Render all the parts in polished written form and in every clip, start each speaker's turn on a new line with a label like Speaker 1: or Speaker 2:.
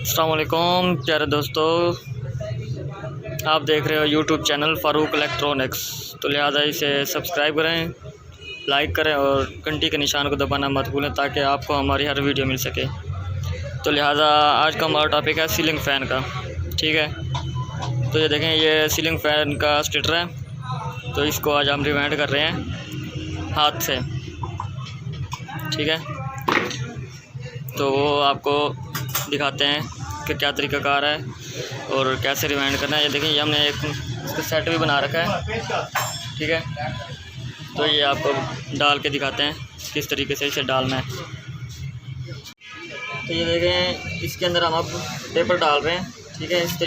Speaker 1: अस्सलाम वालेकुम प्यारे दोस्तों, आप देख रहे हो यूट्यूब चैनल फ़ारूक इलेक्ट्रॉनिक्स। तो लिहाजा इसे सब्सक्राइब करें, लाइक करें और घंटी के निशान को दबाना मत भूलें ताकि आपको हमारी हर वीडियो मिल सके। तो लिहाजा आज का हमारा टॉपिक है सीलिंग फ़ैन का। ठीक है, तो ये देखें, ये सीलिंग फ़ैन का स्टेटर है। तो इसको आज हम रिवाइंड कर रहे हैं हाथ से। ठीक है, तो वो आपको दिखाते हैं कि क्या तरीक़ाकार है और कैसे रिवाइंड करना है। ये देखिए, ये हमने एक इसका सेट भी बना रखा है। ठीक है, तो ये आपको डाल के दिखाते हैं किस तरीके से इसे डालना है। तो ये देखें, इसके अंदर हम अब पेपर डाल रहे हैं। ठीक है, इस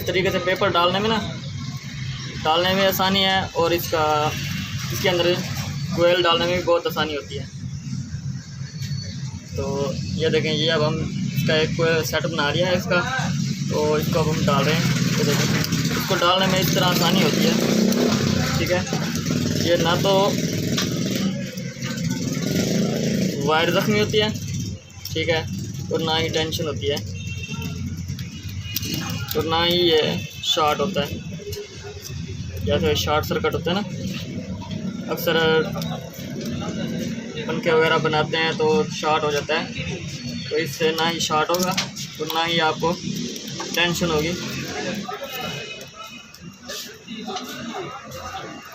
Speaker 1: तरीके से पेपर डालने में आसानी है और इसके अंदर कोयल डालने में भी बहुत आसानी होती है। तो ये देखें, ये अब हम इसका एक सेट बना लिया है इसका, तो इसको अब हम डाल रहे हैं। तो देखें, इसको डालने में इस तरह आसानी होती है। ठीक है, ये ना तो वायर ज़ख्मी होती है, ठीक है, और ना ही टेंशन होती है और ना ही ये शॉर्ट होता है। जैसे शॉर्ट सर्किट होता है ना, अक्सर पंखे वगैरह बनाते हैं तो शॉर्ट हो जाता है। तो इससे ना ही शॉर्ट होगा और ना ही आपको टेंशन होगी।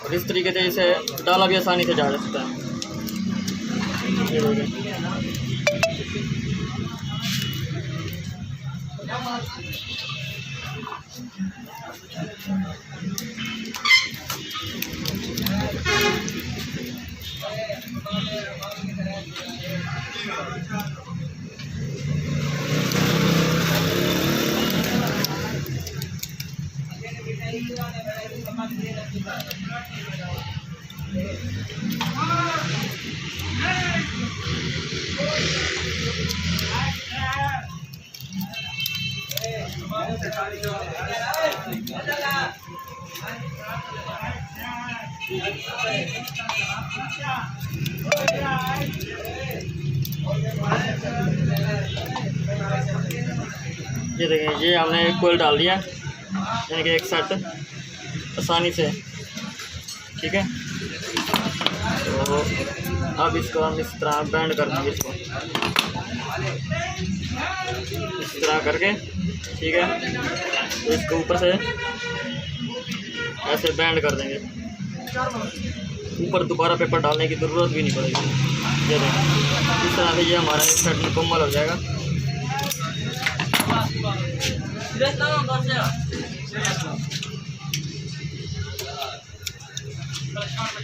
Speaker 1: और इस तरीके से इसे डाला भी आसानी से जा सकता है। ये देखिए, ये देखें, ये हमने एक कोयल डाल दिया, यानी कि एक सेट आसानी से। ठीक है, तो अब इसको हम इस तरह बैंड कर देंगे, इसको इस तरह करके। ठीक है, तो इसको ऊपर से ऐसे बैंड कर देंगे। ऊपर दोबारा पेपर डालने की ज़रूरत भी नहीं पड़ेगी। ये देखें, इस तरह से ये हमारा एक सेट मुकम्मल हो जाएगा।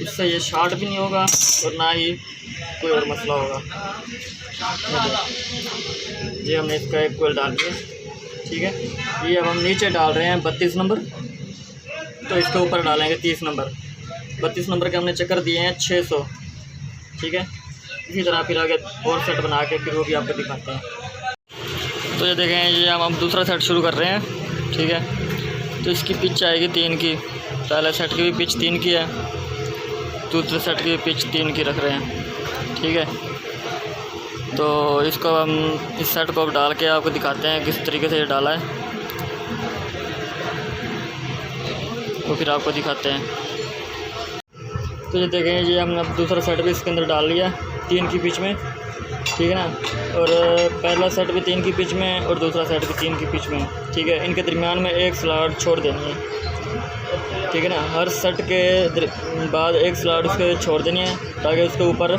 Speaker 1: इससे ये शॉर्ट भी नहीं होगा और ना ही कोई और मसला होगा। ये हमने इसका एक कोयल डाल दिया। ठीक है, ये अब हम नीचे डाल रहे हैं 32 नंबर, तो इसके ऊपर डालेंगे 30 नंबर। 32 नंबर के हमने चक्कर दिए हैं 600। ठीक है, इसी तरह फिर आगे और सेट बना के फिर वो भी आपको दिखाते हैं। तो ये देखें, ये हम दूसरा सेट शुरू कर रहे हैं। ठीक है, तो इसकी पिच आएगी 3 की। पहले सेट की भी पिच 3 की है, दूसरे सेट की भी पिच 3 की रख रहे हैं। ठीक है, तो इसको हम इस सेट को अब डाल के आपको दिखाते हैं किस तरीके से ये डाला है, तो फिर आपको दिखाते हैं। तो ये देखें, ये हमने अब दूसरा सेट भी इसके अंदर डाल लिया 3 की पिच में। ठीक है ना, और पहला सेट भी 3 की पिच में और दूसरा सेट भी 3 की पिच में। ठीक है, इनके दरमियान में एक स्लॉट छोड़ देनी है। ठीक है ना, हर सेट के बाद एक स्लॉट उसके छोड़ देनी है ताकि उसके ऊपर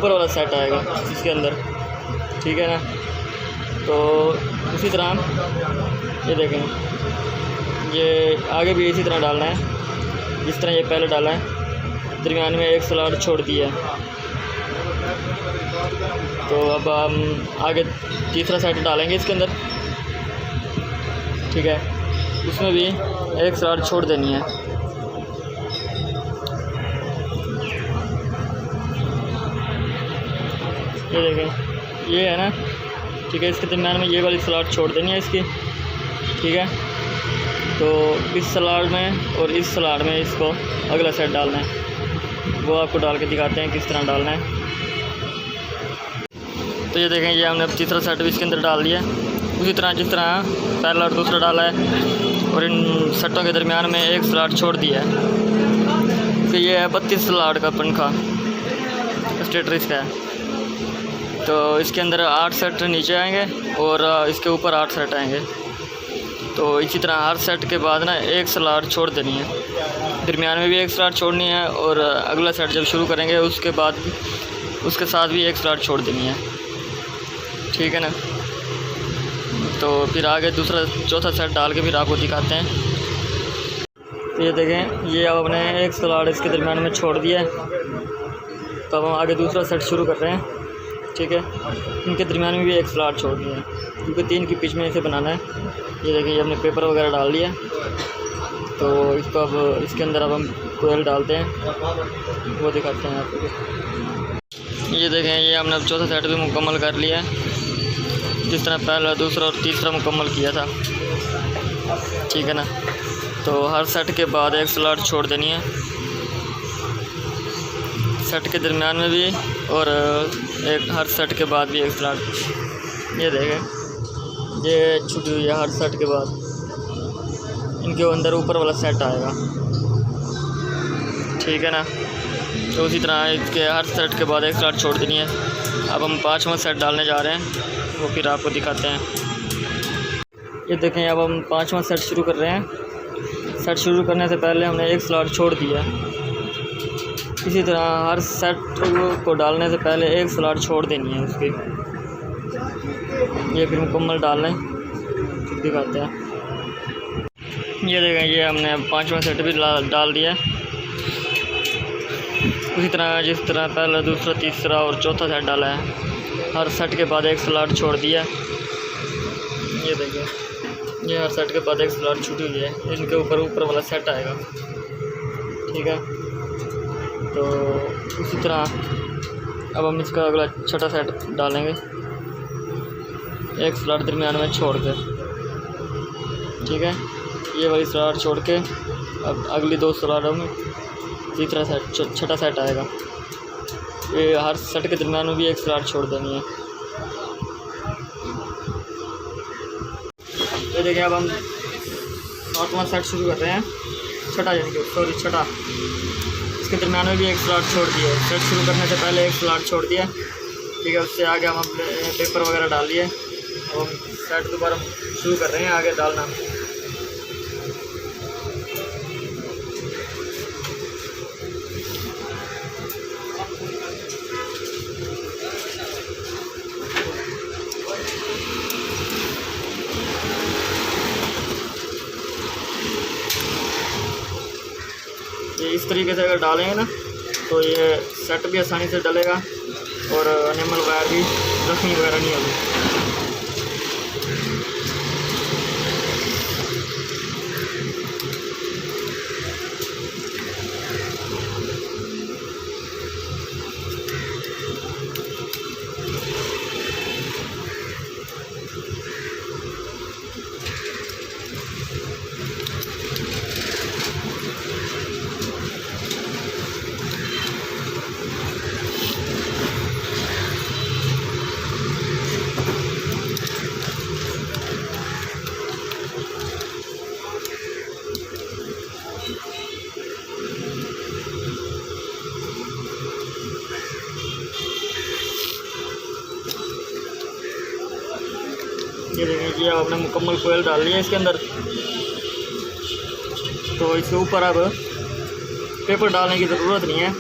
Speaker 1: वाला सेट आएगा इसके अंदर। ठीक है ना, तो उसी तरह ये देखें, ये आगे भी इसी तरह डालना है जिस तरह ये पहले डाला है। दरमियान में एक स्लॉट छोड़ दिया है। तो अब हम आगे तीसरा सेट डालेंगे इसके अंदर। ठीक है, उसमें भी एक स्लॉट छोड़ देनी है। ये देखें, ये है ना। ठीक है, इसके दरमियान में ये वाली स्लॉट छोड़ देनी है इसकी। ठीक है, तो इस स्लॉट में और इस स्लॉट में इसको अगला सेट डालना है, वो आपको डाल के दिखाते हैं किस तरह डालना है। तो ये देखें, ये हमने अब तीसरा सेट भी इसके अंदर डाल दिया, उसी तरह जिस तरह पहला और दूसरा डाला है। और इन सेटों के दरमियान में एक स्लॉट छोड़ दिया है कि ये है 32 स्लॉट का पंखा स्टेटरिस का है। तो इसके अंदर 8 सेट नीचे आएंगे और इसके ऊपर 8 सेट आएंगे। तो इसी तरह हर सेट के बाद ना एक स्लॉट छोड़ देनी है, दरमियान में भी एक स्लॉट छोड़नी है, और अगला सेट जब शुरू करेंगे उसके बाद उसके साथ भी एक स्लॉट छोड़ देनी है, ठीक है ना। तो फिर आगे दूसरा चौथा सेट डाल के फिर आपको दिखाते हैं। तो ये देखें, ये अब हमने एक स्लॉट इसके दरमियान में छोड़ दिया है। तो अब हम आगे दूसरा सेट शुरू कर रहे हैं, ठीक है। इनके दरमियान में भी एक स्लॉट छोड़ दिया है क्योंकि 3 की पिच में इसे बनाना है। ये देखिए, ये हमने पेपर वगैरह डाल दिया। तो इसको अब इसके अंदर अब हम कोयल डालते हैं, वो दिखाते हैं आपको। ये देखें, ये हमने अब चौथा सेट भी मुकम्मल कर लिया है, जिस तरह पहला, दूसरा और तीसरा मुकम्मल किया था, ठीक है ना। तो हर सेट के बाद एक स्लॉट छोड़ देनी है, सेट के दरमियान में भी, और एक हर सेट के बाद भी एक स्लॉट। ये देखें, ये छुटी हुई है हर सेट के बाद, इनके अंदर ऊपर वाला सेट आएगा, ठीक है ना। तो उसी तरह इसके हर सेट के बाद एक स्लॉट छोड़ देनी है। अब हम 5वां सेट डालने जा रहे हैं, वो फिर आपको दिखाते हैं। ये देखें, अब हम 5वां सेट शुरू कर रहे हैं। सेट शुरू करने से पहले हमने एक स्लॉट छोड़ दिया। इसी तरह हर सेट को डालने से पहले एक स्लॉट छोड़ देनी है उसकी। ये फिर मुकम्मल डाल लें, दिखाते हैं। ये देखें, ये हमने 5वां सेट भी डाल दिया। उसी तरह जिस तरह पहला, दूसरा, तीसरा और चौथा सेट डाला है, हर सेट के बाद एक स्लॉट छोड़ दिया। ये देखिए, ये हर सेट के बाद एक स्लॉट छूटी हुई है, इनके ऊपर वाला सेट आएगा, ठीक है। तो उसी तरह अब हम इसका अगला छठा सेट डालेंगे, एक स्लॉट दरमियान में छोड़ के, ठीक है। ये वाली स्लॉट छोड़ के अब अगली 2 स्लॉटों में तीसरा सेट, छठा सेट आएगा। ये हर सेट के दरमियान में भी एक स्लॉट छोड़ देनी है। ये देखिए, अब हम 7वां सेट शुरू कर रहे हैं, छठा, यानी कि छठा। इसके दरमियान में भी एक स्लॉट छोड़ दिया है। सेट शुरू करने से पहले एक स्लॉट छोड़ दिया, ठीक है। उससे आगे हम अपने पेपर वगैरह डाल दिए और सेट दोबारा शुरू कर रहे हैं आगे डालना। ये इस तरीके से अगर डालेंगे ना, तो ये सेट भी आसानी से डलेगा और एनिमल वायर भी रखनी वगैरह नहीं होगी। ये देखिए, ये आपने मुकम्मल कोयल डाल लिया इसके अंदर। तो इसके ऊपर अब पेपर डालने की ज़रूरत नहीं है,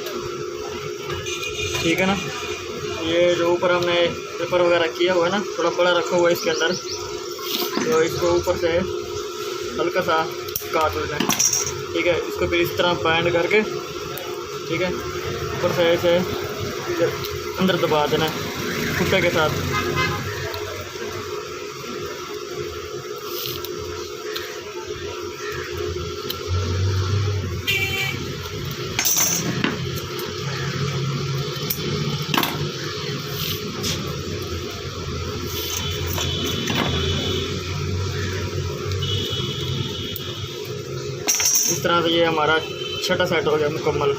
Speaker 1: ठीक है ना। ये जो ऊपर हमने पेपर वगैरह किया हुआ है ना, थोड़ा बड़ा रखा हुआ है इसके अंदर, तो इसको ऊपर से हल्का सा काट लेना है, ठीक है। इसको फिर इस तरह बैंड करके, ठीक है, ऊपर से ऐसे अंदर दबा देना है कुत्ते के साथ। इस तरह से ये हमारा छठा सेट हो गया मुकम्मल।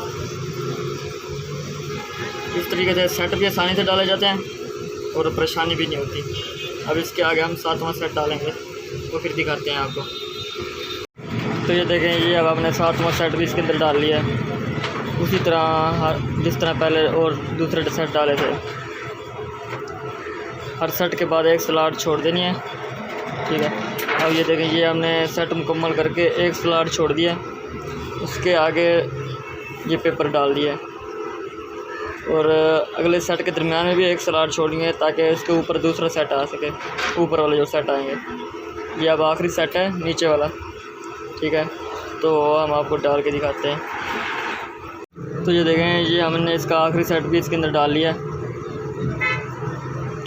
Speaker 1: इस तरीके से सेट भी आसानी से डाले जाते हैं और परेशानी भी नहीं होती। अब इसके आगे हम 7वां सेट डालेंगे, तो फिर दिखाते हैं आपको। तो ये देखें, ये अब हमने 7वां सेट भी इसके अंदर डाल लिया है, उसी तरह जिस तरह पहले और दूसरे सेट डाले थे। हर सेट के बाद एक स्लॉट छोड़ देनी है, ठीक है। अब ये देखें, ये हमने सेट मुकम्मल करके एक स्लॉट छोड़ दिया, उसके आगे ये पेपर डाल दिया और अगले सेट के दरमियान में भी एक स्लॉट छोड़ेंगे ताकि उसके ऊपर दूसरा सेट आ सके, ऊपर वाले जो सेट आएंगे। ये अब आखिरी सेट है नीचे वाला, ठीक है। तो हम आपको डाल के दिखाते हैं। तो ये देखें, ये हमने इसका आखिरी सेट भी इसके अंदर डाल लिया,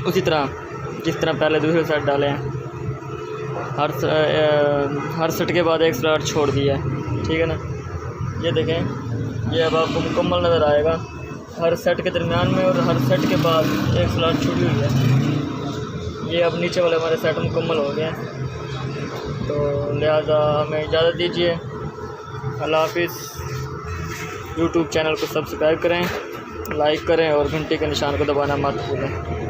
Speaker 1: उसी तरह जिस तरह पहले दूसरे सेट डाले हैं। हर सेट के बाद एक स्लॉट छोड़ दिया है, ठीक है ना। ये देखें, ये अब आपको मुकम्मल नज़र आएगा, हर सेट के दरमियान में और हर सेट के बाद एक स्लॉट छुड़ी हुई है। ये अब नीचे वाले हमारे सेट मुकम्मल हो गए हैं, तो लिहाजा हमें इजाज़त दीजिए। अल्लाह हाफिज़। यूट्यूब चैनल को सब्सक्राइब करें, लाइक करें और घंटी के निशान को दबाना मत भूलें।